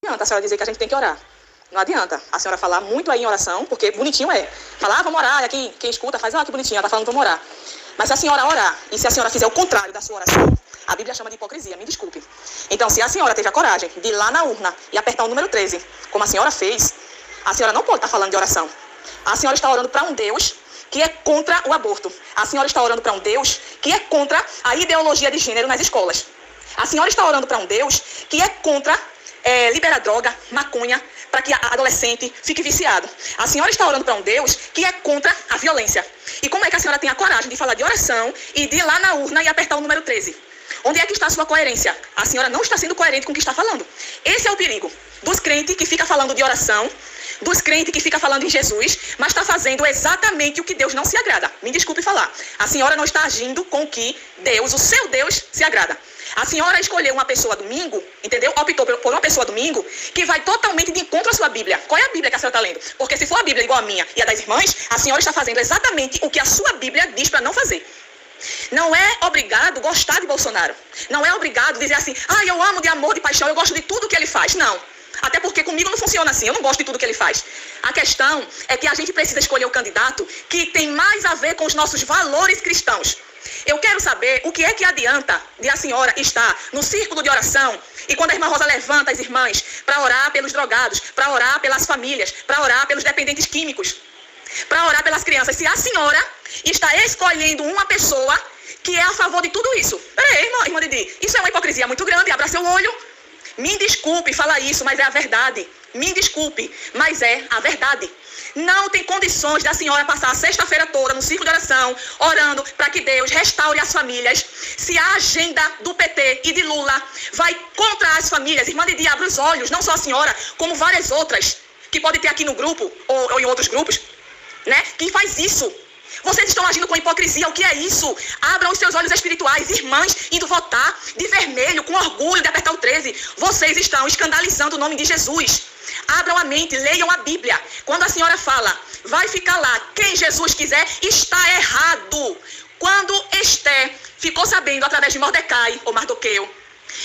adianta a senhora dizer que a gente tem que orar. Não adianta a senhora falar muito aí em oração, porque bonitinho é. Falar, vamos orar, e aqui quem escuta faz, que bonitinho, ela está falando, vamos orar. Mas se a senhora orar, e se a senhora fizer o contrário da sua oração, a Bíblia chama de hipocrisia, me desculpe. Então, se a senhora teve a coragem de ir lá na urna e apertar o número 13, como a senhora fez, a senhora não pode estar falando de oração. A senhora está orando para um Deus que é contra o aborto. A senhora está orando para um Deus que é contra a ideologia de gênero nas escolas. A senhora está orando para um Deus que é contra liberar droga, maconha, para que a adolescente fique viciado. A senhora está orando para um Deus que é contra a violência. E como é que a senhora tem a coragem de falar de oração e de ir lá na urna e apertar o número 13? Onde é que está a sua coerência? A senhora não está sendo coerente com o que está falando. Esse é o perigo dos crentes que ficam falando de oração, dos crentes que ficam falando em Jesus, mas está fazendo exatamente o que Deus não se agrada. Me desculpe falar. A senhora não está agindo com o que Deus, o seu Deus, se agrada. A senhora escolheu uma pessoa domingo, entendeu? Optou por uma pessoa domingo que vai totalmente de encontro à sua Bíblia. Qual é a Bíblia que a senhora está lendo? Porque se for a Bíblia igual a minha e a das irmãs, a senhora está fazendo exatamente o que a sua Bíblia diz para não fazer. Não é obrigado gostar de Bolsonaro. Não é obrigado dizer assim, eu amo de amor, de paixão, eu gosto de tudo que ele faz. Não. Até porque comigo não funciona assim, eu não gosto de tudo que ele faz. A questão é que a gente precisa escolher o candidato que tem mais a ver com os nossos valores cristãos. Eu quero saber o que é que adianta de a senhora estar no círculo de oração e quando a irmã Rosa levanta as irmãs para orar pelos drogados, para orar pelas famílias, para orar pelos dependentes químicos, para orar pelas crianças, se a senhora está escolhendo uma pessoa que é a favor de tudo isso. Peraí, irmã Didi, isso é uma hipocrisia muito grande, abra seu olho. Me desculpe falar isso, mas é a verdade. Me desculpe, mas é a verdade. Não tem condições da senhora passar a sexta-feira toda no círculo de oração, orando para que Deus restaure as famílias, se a agenda do PT e de Lula vai contra as famílias. Irmã Didi, abre os olhos, não só a senhora, como várias outras, que pode ter aqui no grupo, ou em outros grupos, né? Quem faz isso? Vocês estão agindo com hipocrisia. O que é isso? Abram os seus olhos espirituais. Irmãs indo votar de vermelho, com orgulho de apertar o 13. Vocês estão escandalizando o nome de Jesus. Abram a mente, leiam a Bíblia. Quando a senhora fala, vai ficar lá quem Jesus quiser, está errado. Quando Esté ficou sabendo, através de Mordecai, ou Mardoqueu,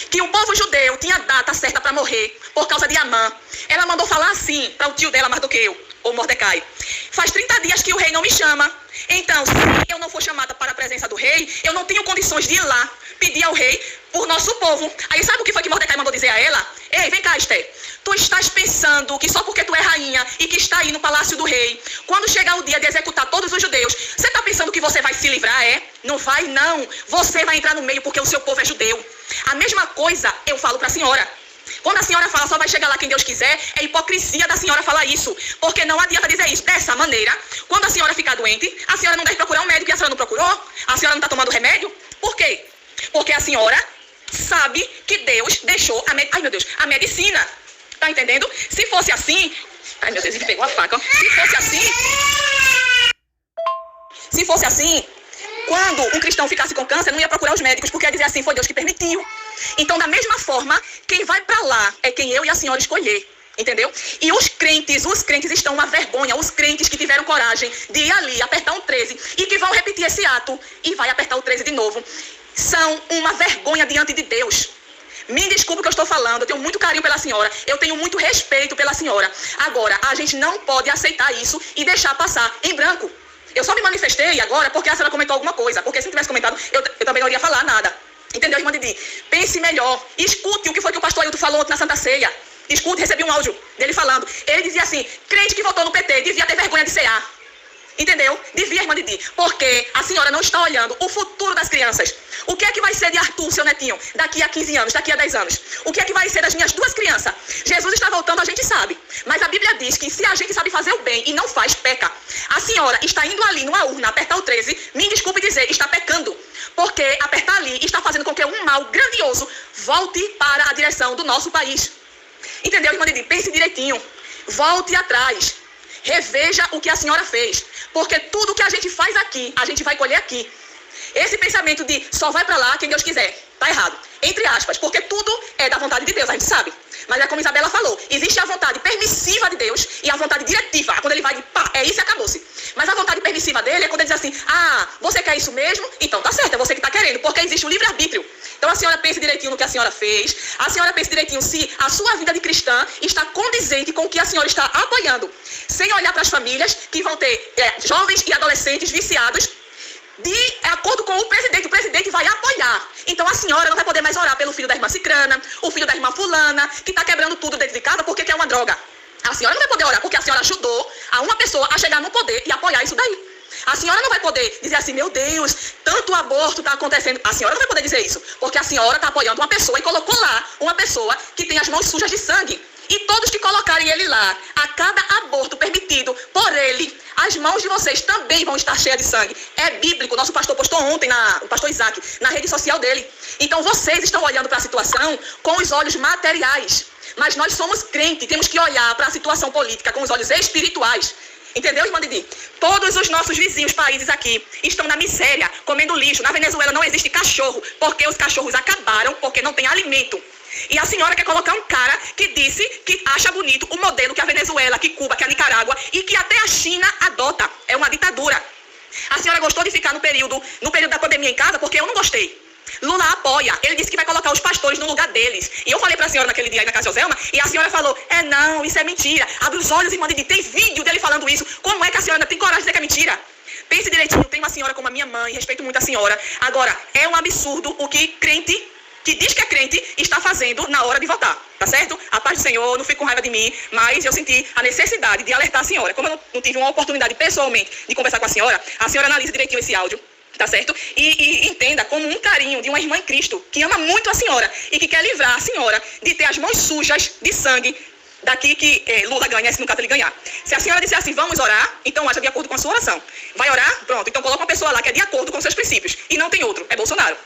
que o povo judeu tinha data certa para morrer por causa de Amã, ela mandou falar assim para o tio dela, Mardoqueu, ou Mordecai: faz 30 dias que o rei não me chama. Então, se eu não for chamada para a presença do rei, eu não tenho condições de ir lá pedir ao rei por nosso povo. Aí sabe o que foi que Mordecai mandou dizer a ela? Ei, vem cá, Esté. Tu estás pensando que só porque tu é rainha e que está aí no palácio do rei, quando chegar o dia de executar todos os judeus, você está pensando que você vai se livrar, é? Não vai, não. Você vai entrar no meio porque o seu povo é judeu. A mesma coisa eu falo para a senhora. Quando a senhora fala só vai chegar lá quem Deus quiser, é hipocrisia da senhora falar isso. Porque não adianta dizer isso dessa maneira. Quando a senhora ficar doente, a senhora não deve procurar um médico e a senhora não procurou? A senhora não está tomando remédio? Por quê? Porque a senhora sabe que Deus deixou a medicina. Tá entendendo? Se fosse assim... Ai, meu Deus, ele pegou a faca. Ó. Se fosse assim, quando um cristão ficasse com câncer, não ia procurar os médicos, porque ia dizer assim, foi Deus que permitiu. Então, da mesma forma, quem vai para lá é quem eu e a senhora escolher. Entendeu? E os crentes estão uma vergonha. Os crentes que tiveram coragem de ir ali, apertar um 13 e que vão repetir esse ato e vai apertar o 13 de novo, são uma vergonha diante de Deus. Me desculpe o que eu estou falando, eu tenho muito carinho pela senhora, eu tenho muito respeito pela senhora. Agora, a gente não pode aceitar isso e deixar passar em branco. Eu só me manifestei agora porque a senhora comentou alguma coisa, porque se não tivesse comentado, eu também não iria falar nada. Entendeu, irmã Didi? Pense melhor, escute o que foi que o pastor Ailton falou na Santa Ceia. Escute, recebi um áudio dele falando. Ele dizia assim, crente que votou no PT devia ter vergonha de cear. Entendeu? Devia, irmã Didi. Porque a senhora não está olhando o futuro das crianças. O que é que vai ser de Arthur, seu netinho, daqui a 15 anos, daqui a 10 anos? O que é que vai ser das minhas duas crianças? Jesus está voltando, a gente sabe. Mas a Bíblia diz que se a gente sabe fazer o bem e não faz, peca. A senhora está indo ali numa urna, apertar o 13, me desculpe dizer, está pecando. Porque apertar ali está fazendo com que um mal grandioso volte para a direção do nosso país. Entendeu, irmã Didi? Pense direitinho. Volte atrás. Reveja o que a senhora fez. Porque tudo que a gente faz aqui, a gente vai colher aqui. Esse pensamento de só vai pra lá quem Deus quiser, tá errado. Entre aspas, porque tudo é da vontade de Deus, a gente sabe. Mas é como Isabela falou, existe a vontade permissiva de Deus e a vontade diretiva. Quando ele vai de pá, é isso e acabou-se. Mas a vontade permissiva dele é quando ele diz assim, você quer isso mesmo? Então tá certo, é você que está querendo, porque existe o livre-arbítrio. Então a senhora pense direitinho no que a senhora fez, a senhora pense direitinho se a sua vida de cristã está condizente com o que a senhora está apoiando, sem olhar para as famílias que vão ter jovens e adolescentes viciados de acordo com o presidente vai apoiar. Então a senhora não vai poder mais orar pelo filho da irmã cicrana, o filho da irmã fulana, que está quebrando tudo dentro de casa porque quer uma droga. A senhora não vai poder orar porque a senhora ajudou a uma pessoa a chegar no poder e apoiar isso daí. A senhora não vai poder dizer assim, meu Deus, tanto aborto está acontecendo. A senhora não vai poder dizer isso, porque a senhora está apoiando uma pessoa e colocou lá uma pessoa que tem as mãos sujas de sangue. E todos que colocarem ele lá, a cada aborto permitido por ele, as mãos de vocês também vão estar cheias de sangue. É bíblico. Nosso pastor postou ontem, o pastor Isaac, na rede social dele. Então vocês estão olhando para a situação com os olhos materiais. Mas nós somos crentes, temos que olhar para a situação política com os olhos espirituais. Entendeu, irmã Didi? Todos os nossos vizinhos países aqui estão na miséria, comendo lixo. Na Venezuela não existe cachorro, porque os cachorros acabaram, porque não tem alimento. E a senhora quer colocar um cara que disse que acha bonito o modelo que a Venezuela, que Cuba, que a Nicarágua e que até a China adota. É uma ditadura. A senhora gostou de ficar no período da pandemia em casa? Porque eu não gostei. Lula apoia. Ele disse que vai colocar os pastores no lugar deles. E eu falei para a senhora naquele dia aí na casa de Joselma, e a senhora falou, não, isso é mentira. Abre os olhos, irmã Didi, tem vídeo dele falando isso. Como é que a senhora tem coragem de dizer que é mentira? Pense direitinho, tem uma senhora como a minha mãe, respeito muito a senhora. Agora, é um absurdo o que crente que diz que é crente está fazendo na hora de votar, tá certo? A paz do Senhor, não fique com raiva de mim, mas eu senti a necessidade de alertar a senhora. Como eu não tive uma oportunidade pessoalmente de conversar com a senhora analise direitinho esse áudio, tá certo? E entenda como um carinho de uma irmã em Cristo que ama muito a senhora e que quer livrar a senhora de ter as mãos sujas de sangue daqui que Lula ganha, se no caso ele ganhar. Se a senhora disser assim, vamos orar, então haja de acordo com a sua oração. Vai orar? Pronto. Então coloca uma pessoa lá que é de acordo com seus princípios. E não tem outro. É Bolsonaro.